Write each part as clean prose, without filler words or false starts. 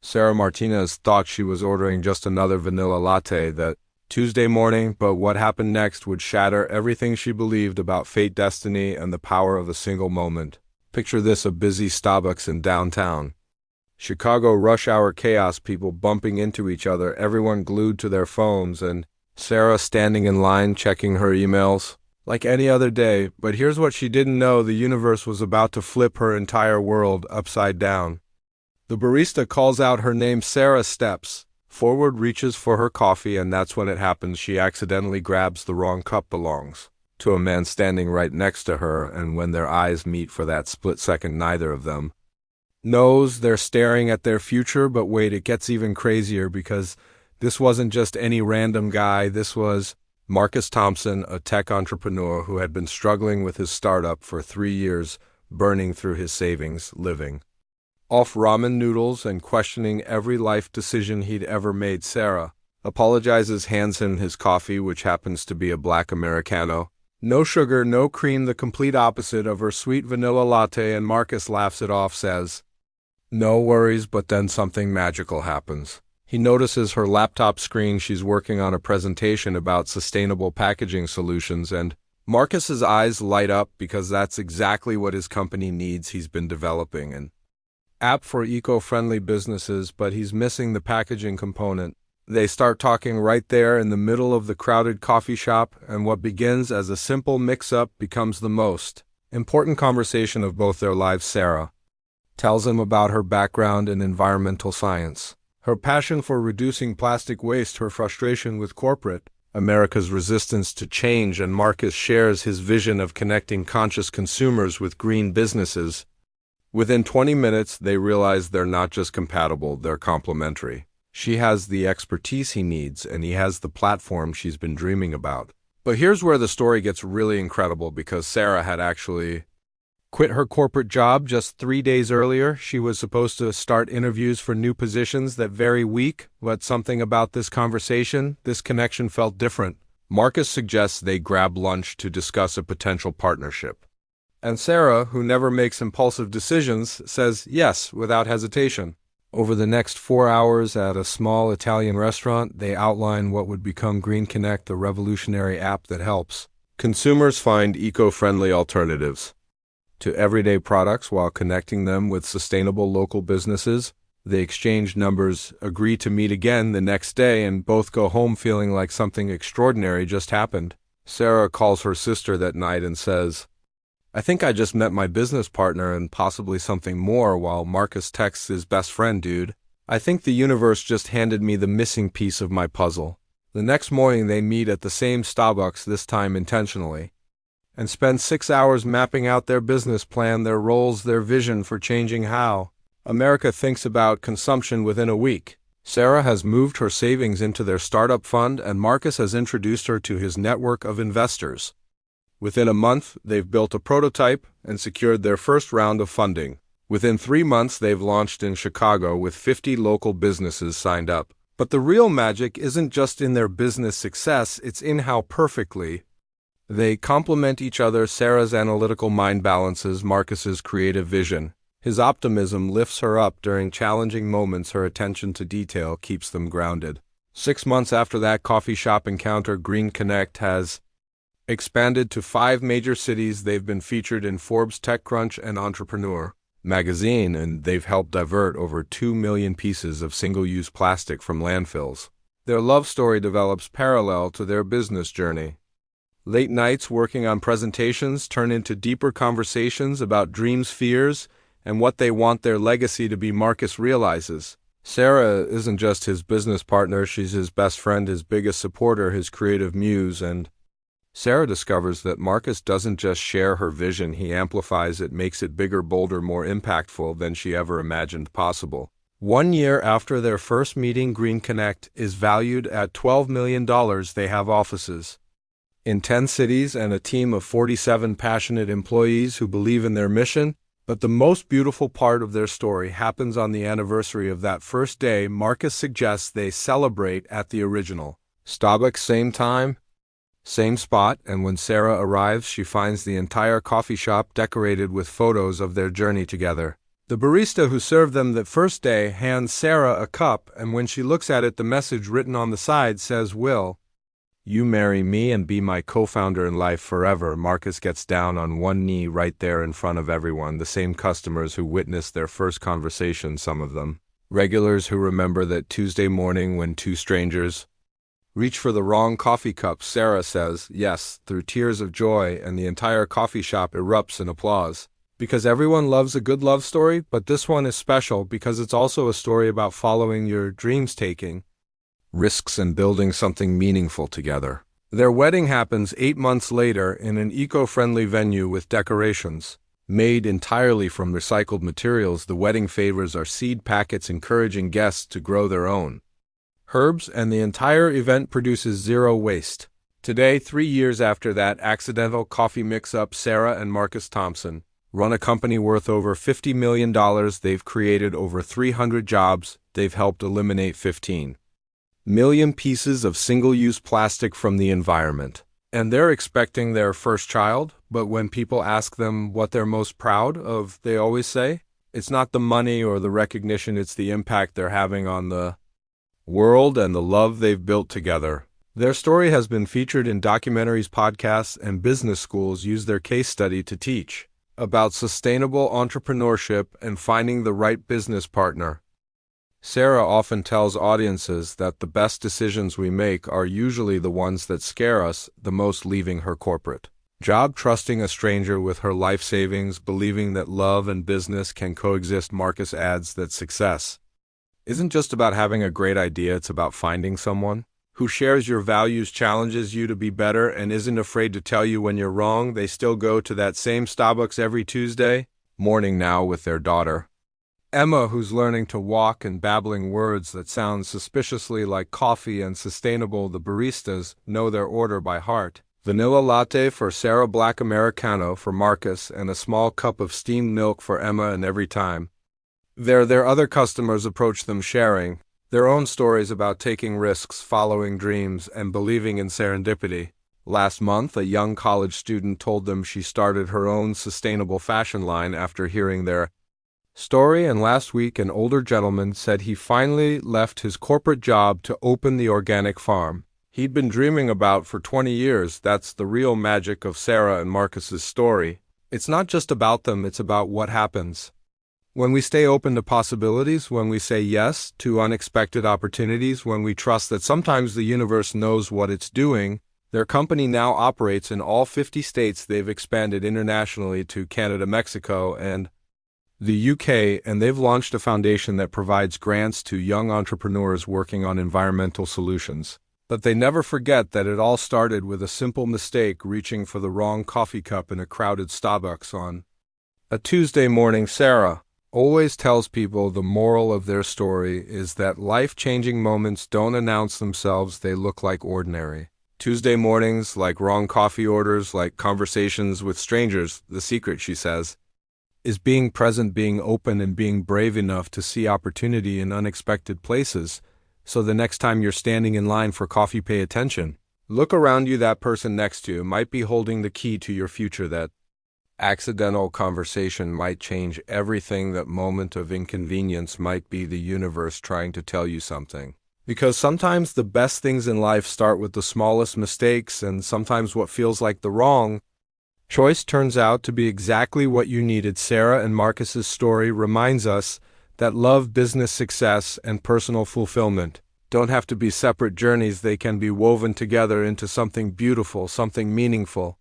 Sarah Martinez thought she was ordering just another vanilla latte that Tuesday morning, but what happened next would shatter everything she believed about fate, destiny, and the power of a single moment. Picture this: a busy Starbucks in downtown Chicago, rush hour chaos, people bumping into each other, everyone glued to their phones, and Sarah standing in line checking her emails like any other day. But here's what she didn't know: the universe was about to flip her entire world upside down. The barista calls out her name. Sarah steps forward, reaches for her coffee, and that's when it happens. She accidentally grabs the wrong cup. Belongs to a man standing right next to her, and when their eyes meet for that split second, neither of them knows they're staring at their future. But wait, it gets even crazier, because this wasn't just any random guy. This was Marcus Thompson, a tech entrepreneur who had been struggling with his startup for 3 years, burning through his savings, living off ramen noodles and questioning every life decision he'd ever made. Sarah apologizes, hands him his coffee, which happens to be a black americano. No sugar, no cream, the complete opposite of her sweet vanilla latte, and Marcus laughs it off, says, "No worries," but then something magical happens. He notices her laptop screen. She's working on a presentation about sustainable packaging solutions, and Marcus's eyes light up, because that's exactly what his company needs. He's been developing an app for eco-friendly businesses, but he's missing the packaging component. They start talking right there in the middle of the crowded coffee shop, and what begins as a simple mix-up becomes the most important conversation of both their lives. Sarah tells him about her background in environmental science, her passion for reducing plastic waste, her frustration with corporate America's resistance to change, and Marcus shares his vision of connecting conscious consumers with green businesses. Within 20 minutes, they realize they're not just compatible, they're complementary. She has the expertise he needs, and he has the platform she's been dreaming about. But here's where the story gets really incredible, because Sarah had actually quit her corporate job just 3 days earlier. She was supposed to start interviews for new positions that very week, but something about this conversation, this connection, felt different. Marcus suggests they grab lunch to discuss a potential partnership. And Sarah, who never makes impulsive decisions, says yes without hesitation. Over the next 4 hours at a small Italian restaurant, they outline what would become Green Connect, the revolutionary app that helps consumers find eco-friendly alternatives to everyday products while connecting them with sustainable local businesses. They exchange numbers, agree to meet again the next day, and both go home feeling like something extraordinary just happened. Sarah calls her sister that night and says, "I think I just met my business partner and possibly something more," while Marcus texts his best friend, "Dude, I think the universe just handed me the missing piece of my puzzle." The next morning they meet at the same Starbucks, this time intentionally, and spend 6 hours mapping out their business plan, their roles, their vision for changing how America thinks about consumption. Within a week, Sarah has moved her savings into their startup fund, and Marcus has introduced her to his network of investors. Within a month, they've built a prototype and secured their first round of funding. Within 3 months, they've launched in Chicago with 50 local businesses signed up. But the real magic isn't just in their business success, it's in how perfectly they complement each other. Sarah's analytical mind balances Marcus's creative vision. His optimism lifts her up during challenging moments. Her attention to detail keeps them grounded. 6 months after that coffee shop encounter, Green Connect has expanded to 5 major cities. They've been featured in Forbes, TechCrunch, and Entrepreneur magazine, and they've helped divert over 2 million pieces of single-use plastic from landfills. Their love story develops parallel to their business journey. Late nights working on presentations turn into deeper conversations about dreams, fears, and what they want their legacy to be. Marcus realizes Sarah isn't just his business partner, she's his best friend, his biggest supporter, his creative muse. And Sarah discovers that Marcus doesn't just share her vision, he amplifies it, makes it bigger, bolder, more impactful than she ever imagined possible. 1 year after their first meeting, Green Connect is valued at $12 million. They have offices in 10 cities and a team of 47 passionate employees who believe in their mission. But the most beautiful part of their story happens on the anniversary of that first day. Marcus suggests they celebrate at the original Starbucks, same time, same spot, and when Sarah arrives, she finds the entire coffee shop decorated with photos of their journey together. The barista who served them that first day hands Sarah a cup, and when she looks at it, the message written on the side says, "Will you marry me and be my co-founder in life forever?" Marcus gets down on one knee right there in front of everyone, the same customers who witnessed their first conversation, some of them. Regulars who remember that Tuesday morning when two strangers reach for the wrong coffee cup. Sarah says yes through tears of joy, and the entire coffee shop erupts in applause. Because everyone loves a good love story, but this one is special because it's also a story about following your dreams, taking risks, and building something meaningful together. Their wedding happens 8 months later in an eco-friendly venue with decorations made entirely from recycled materials. The wedding favors are seed packets encouraging guests to grow their own herbs, and the entire event produces zero waste. Today, 3 years after that accidental coffee mix-up, Sarah and Marcus Thompson run a company worth over $50 million. They've created over 300 jobs. They've helped eliminate 15 million pieces of single-use plastic from the environment. And they're expecting their first child, but when people ask them what they're most proud of, they always say, it's not the money or the recognition, it's the impact they're having on the world and the love they've built together. Their story has been featured in documentaries, podcasts, and business schools use their case study to teach about sustainable entrepreneurship and finding the right business partner. Sarah often tells audiences that the best decisions we make are usually the ones that scare us the most, leaving her corporate job, trusting a stranger with her life savings, believing that love and business can coexist. Marcus adds that success isn't just about having a great idea, it's about finding someone who shares your values, challenges you to be better, and isn't afraid to tell you when you're wrong. They still go to that same Starbucks every Tuesday morning now with their daughter Emma, who's learning to walk and babbling words that sound suspiciously like coffee and sustainable. The baristas know their order by heart. Vanilla latte for Sarah, black americano for Marcus, and a small cup of steamed milk for Emma. And every time their other customers approach them, sharing their own stories about taking risks, following dreams, and believing in serendipity. Last month, a young college student told them she started her own sustainable fashion line after hearing their story, and last week an older gentleman said he finally left his corporate job to open the organic farm he'd been dreaming about for 20 years. That's the real magic of Sarah and Marcus's story. It's not just about them, it's about what happens when we stay open to possibilities, when we say yes to unexpected opportunities, when we trust that sometimes the universe knows what it's doing. Their company now operates in all 50 states. They've expanded internationally to Canada, Mexico, and the UK, and they've launched a foundation that provides grants to young entrepreneurs working on environmental solutions. But they never forget that it all started with a simple mistake, reaching for the wrong coffee cup in a crowded Starbucks on a Tuesday morning. Sarah always tells people the moral of their story is that life-changing moments don't announce themselves, they look like ordinary Tuesday mornings, like wrong coffee orders, like conversations with strangers. The secret, she says, is being present, being open, and being brave enough to see opportunity in unexpected places. So the next time you're standing in line for coffee, pay attention. Look around you. That person next to you might be holding the key to your future. That accidental conversation might change everything. That moment of inconvenience might be the universe trying to tell you something. Because sometimes the best things in life start with the smallest mistakes, and sometimes what feels like the wrong choice turns out to be exactly what you needed. Sarah and Marcus's story reminds us that love, business success, and personal fulfillment don't have to be separate journeys. They can be woven together into something beautiful, something meaningful,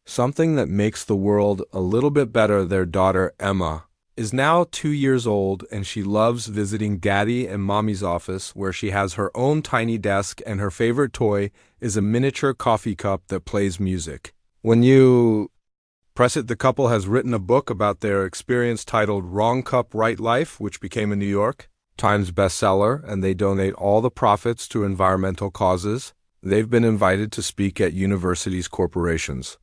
something that makes the world a little bit better. Their daughter, Emma, is now 2 years old, and she loves visiting Daddy and Mommy's office, where she has her own tiny desk, and her favorite toy is a miniature coffee cup that plays music. When you press it, the couple has written a book about their experience titled Wrong Cup, Right Life, which became a New York Times bestseller, and they donate all the profits to environmental causes. They've been invited to speak at universities, corporations,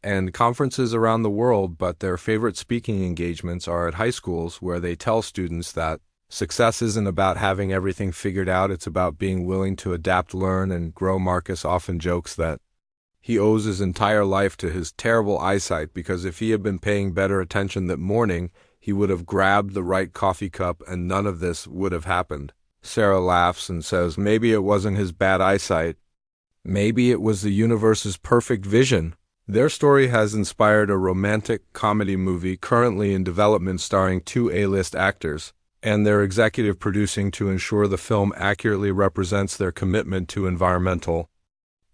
and conferences around the world, but their favorite speaking engagements are at high schools, where they tell students that success isn't about having everything figured out, it's about being willing to adapt, learn, and grow. Marcus often jokes that he owes his entire life to his terrible eyesight, because if he had been paying better attention that morning, he would have grabbed the right coffee cup and none of this would have happened. Sarah laughs and says maybe it wasn't his bad eyesight. Maybe it was the universe's perfect vision. Their story has inspired a romantic comedy movie currently in development starring 2 A-list actors, and they're executive producing to ensure the film accurately represents their commitment to environmental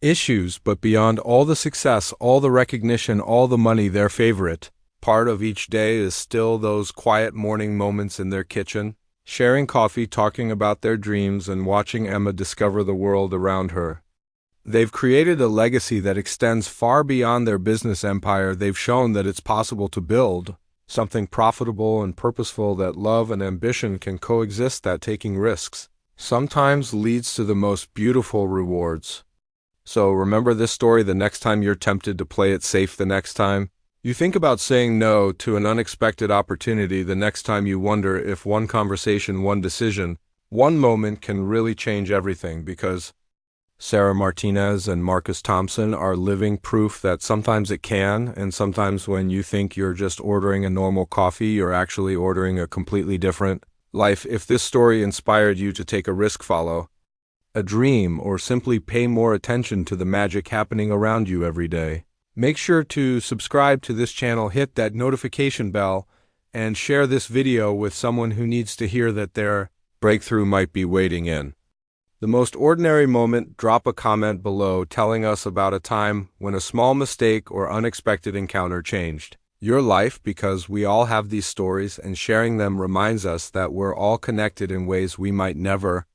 issues. But beyond all the success, all the recognition, all the money, their favorite part of each day is still those quiet morning moments in their kitchen, sharing coffee, talking about their dreams, and watching Emma discover the world around her. They've created a legacy that extends far beyond their business empire. They've shown that it's possible to build something profitable and purposeful, that love and ambition can coexist, that taking risks sometimes leads to the most beautiful rewards. So remember this story the next time you're tempted to play it safe, the next time you think about saying no to an unexpected opportunity, the next time you wonder if one conversation, one decision, one moment can really change everything, because Sarah Martinez and Marcus Thompson are living proof that sometimes it can, and sometimes when you think you're just ordering a normal coffee, you're actually ordering a completely different life. If this story inspired you to take a risk, follow a dream, or simply pay more attention to the magic happening around you every day, make sure to subscribe to this channel, hit that notification bell, and share this video with someone who needs to hear that their breakthrough might be waiting in the most ordinary moment. Drop a comment below telling us about a time when a small mistake or unexpected encounter changed your life, because we all have these stories, and sharing them reminds us that we're all connected in ways we might never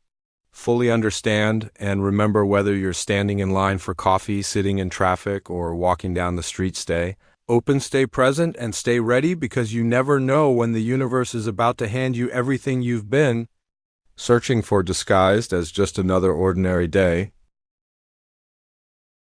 fully understand. And remember, whether you're standing in line for coffee, sitting in traffic, or walking down the street, stay open, stay present, and stay ready, because you never know when the universe is about to hand you everything you've been searching for, disguised as just another ordinary day.